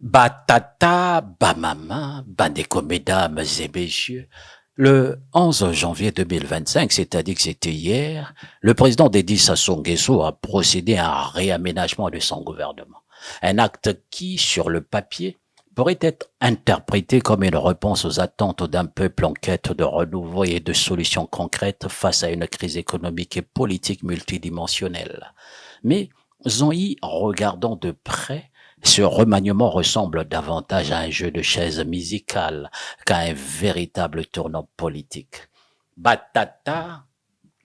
Batata, bamama, bandeko, mesdames et messieurs. Le 11 janvier 2025, c'est-à-dire que c'était hier, le président Dédi Sassou Nguesso a procédé à un réaménagement de son gouvernement. Un acte qui, sur le papier, pourrait être interprété comme une réponse aux attentes d'un peuple en quête de renouveau et de solutions concrètes face à une crise économique et politique multidimensionnelle. Mais en y regardant de près, ce remaniement ressemble davantage à un jeu de chaises musicales qu'à un véritable tournant politique. Batata,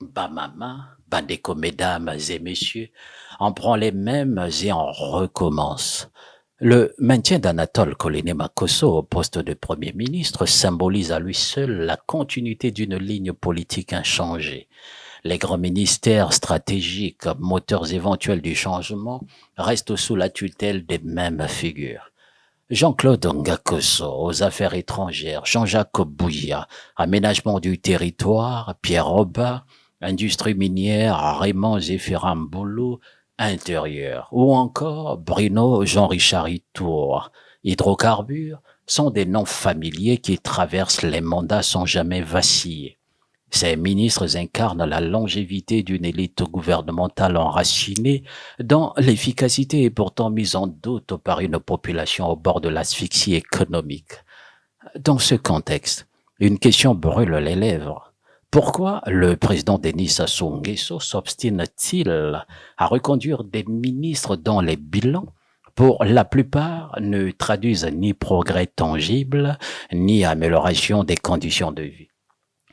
bamama, bandeko, mesdames et messieurs, on prend les mêmes et on recommence. Le maintien d'Anatole Koléné-Makosso au poste de Premier ministre symbolise à lui seul la continuité d'une ligne politique inchangée. Les grands ministères stratégiques, moteurs éventuels du changement, restent sous la tutelle des mêmes figures. Jean-Claude Ngakosso aux affaires étrangères, Jean-Jacques Bouya, aménagement du territoire, Pierre Robin, industrie minière, Raymond Zéphirin Mboulou, intérieur, ou encore Bruno Jean-Richard Itour, hydrocarbures, sont des noms familiers qui traversent les mandats sans jamais vaciller. Ces ministres incarnent la longévité d'une élite gouvernementale enracinée dont l'efficacité est pourtant mise en doute par une population au bord de l'asphyxie économique. Dans ce contexte, une question brûle les lèvres. Pourquoi le président Denis Sassou Nguesso s'obstine-t-il à reconduire des ministres dont les bilans, pour la plupart, ne traduisent ni progrès tangible, ni amélioration des conditions de vie?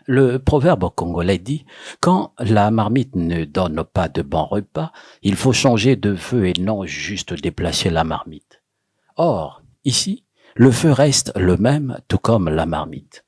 Le proverbe congolais dit « Quand la marmite ne donne pas de bons repas, il faut changer de feu et non juste déplacer la marmite. » Or, ici, le feu reste le même, tout comme la marmite.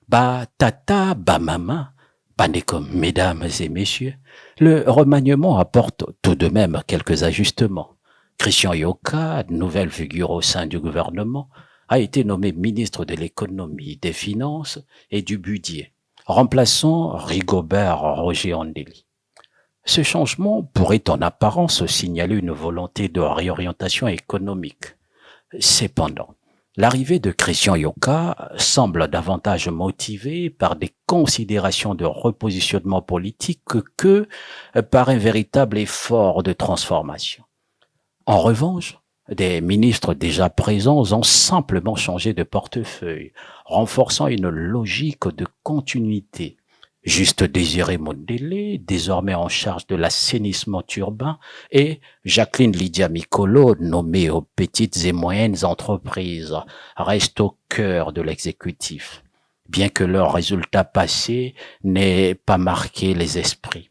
Ba tata, ba mama, bandeko, mesdames et messieurs, le remaniement apporte tout de même quelques ajustements. Christian Yoka, nouvelle figure au sein du gouvernement, a été nommé ministre de l'économie, des finances et du budget, remplaçant Rigobert Roger Andeli. Ce changement pourrait en apparence signaler une volonté de réorientation économique. Cependant, l'arrivée de Christian Yoka semble davantage motivée par des considérations de repositionnement politique que par un véritable effort de transformation. En revanche, des ministres déjà présents ont simplement changé de portefeuille, renforçant une logique de continuité. Juste Désiré Mondélé, désormais en charge de l'assainissement urbain, et Jacqueline Lydia Mikolo, nommée aux petites et moyennes entreprises, restent au cœur de l'exécutif, bien que leur résultat passé n'ait pas marqué les esprits.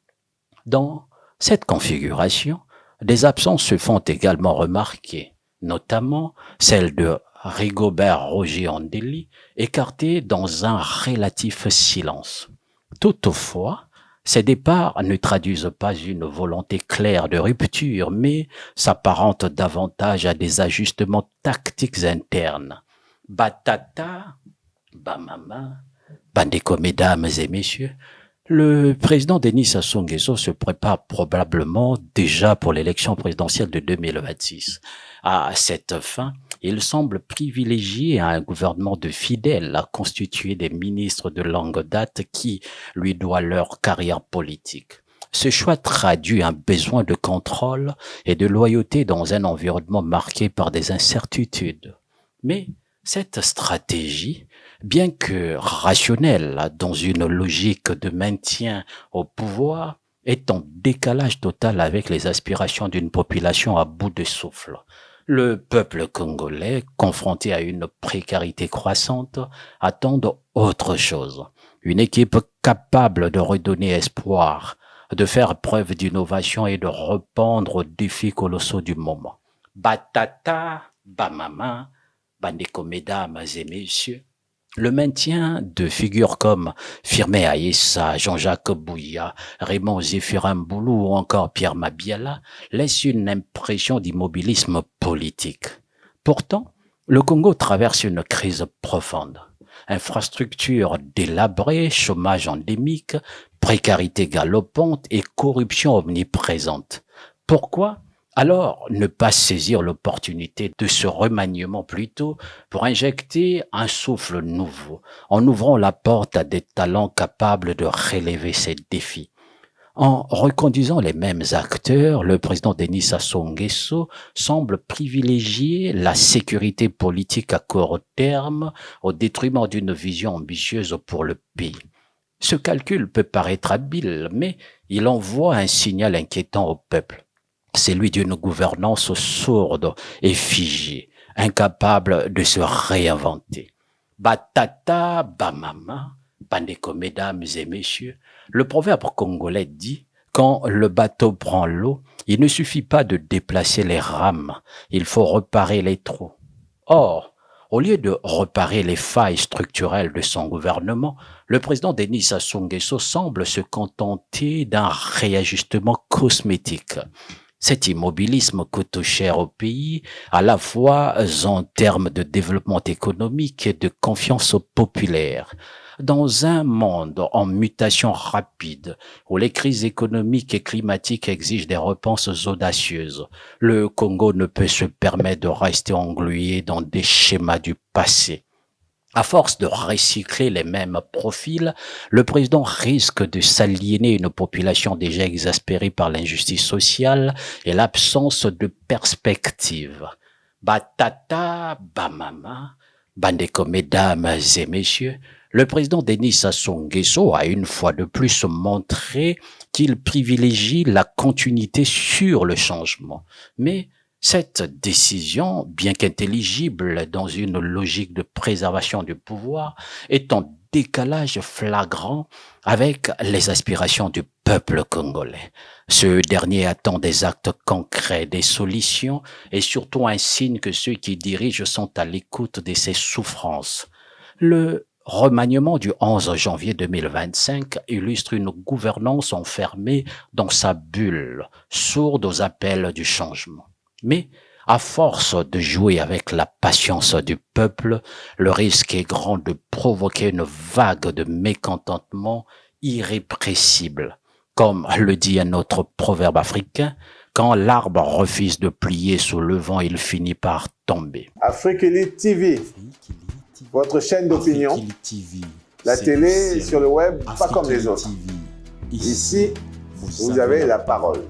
Dans cette configuration, des absences se font également remarquer, notamment celle de Rigobert Roger Andeli, écarté dans un relatif silence. Toutefois, ces départs ne traduisent pas une volonté claire de rupture, mais s'apparentent davantage à des ajustements tactiques internes. Batata, bamama, bandeko, mesdames et messieurs, le président Denis Sassou Nguesso se prépare probablement déjà pour l'élection présidentielle de 2026. À cette fin, il semble privilégier un gouvernement de fidèles à constituer des ministres de longue date qui lui doivent leur carrière politique. Ce choix traduit un besoin de contrôle et de loyauté dans un environnement marqué par des incertitudes. Mais cette stratégie, bien que rationnelle dans une logique de maintien au pouvoir, est en décalage total avec les aspirations d'une population à bout de souffle. Le peuple congolais, confronté à une précarité croissante, attend autre chose. Une équipe capable de redonner espoir, de faire preuve d'innovation et de répondre aux défis colossaux du moment. Batata, bamama, bandeko, mesdames et messieurs, le maintien de figures comme Firmin Aïssa, Jean-Jacques Bouya, Raymond Zéphirin Mboulou ou encore Pierre Mabiala laisse une impression d'immobilisme politique. Pourtant, le Congo traverse une crise profonde. Infrastructures délabrées, chômage endémique, précarité galopante et corruption omniprésente. Pourquoi Alors, ne pas saisir l'opportunité de ce remaniement plutôt pour injecter un souffle nouveau, en ouvrant la porte à des talents capables de relever ces défis. En reconduisant les mêmes acteurs, le président Denis Sassou Nguesso semble privilégier la sécurité politique à court terme au détriment d'une vision ambitieuse pour le pays. Ce calcul peut paraître habile, mais il envoie un signal inquiétant au peuple. C'est celui d'une gouvernance sourde et figée, incapable de se réinventer. Batata, bamama, Pandeko, mesdames et messieurs, le proverbe congolais dit quand le bateau prend l'eau, il ne suffit pas de déplacer les rames, il faut réparer les trous. Or, au lieu de réparer les failles structurelles de son gouvernement, le président Denis Sassou Nguesso semble se contenter d'un réajustement cosmétique. Cet immobilisme coûte cher au pays, à la fois en termes de développement économique et de confiance populaire. Dans un monde en mutation rapide, où les crises économiques et climatiques exigent des réponses audacieuses, le Congo ne peut se permettre de rester englué dans des schémas du passé. À force de recycler les mêmes profils, le président risque de s'aliéner une population déjà exaspérée par l'injustice sociale et l'absence de perspective. Batata, bamama, Bandeko, mesdames et messieurs, le président Denis Sassou Nguesso a une fois de plus montré qu'il privilégie la continuité sur le changement. Mais cette décision, bien qu'intelligible dans une logique de préservation du pouvoir, est en décalage flagrant avec les aspirations du peuple congolais. Ce dernier attend des actes concrets, des solutions et surtout un signe que ceux qui dirigent sont à l'écoute de ses souffrances. Le remaniement du 11 janvier 2025 illustre une gouvernance enfermée dans sa bulle, sourde aux appels du changement. Mais, à force de jouer avec la patience du peuple, le risque est grand de provoquer une vague de mécontentement irrépressible. Comme le dit un autre proverbe africain, quand l'arbre refuse de plier sous le vent, il finit par tomber. Afrique Elite TV, votre chaîne d'opinion, la télé sur le web, pas comme les autres. Ici, vous avez la parole.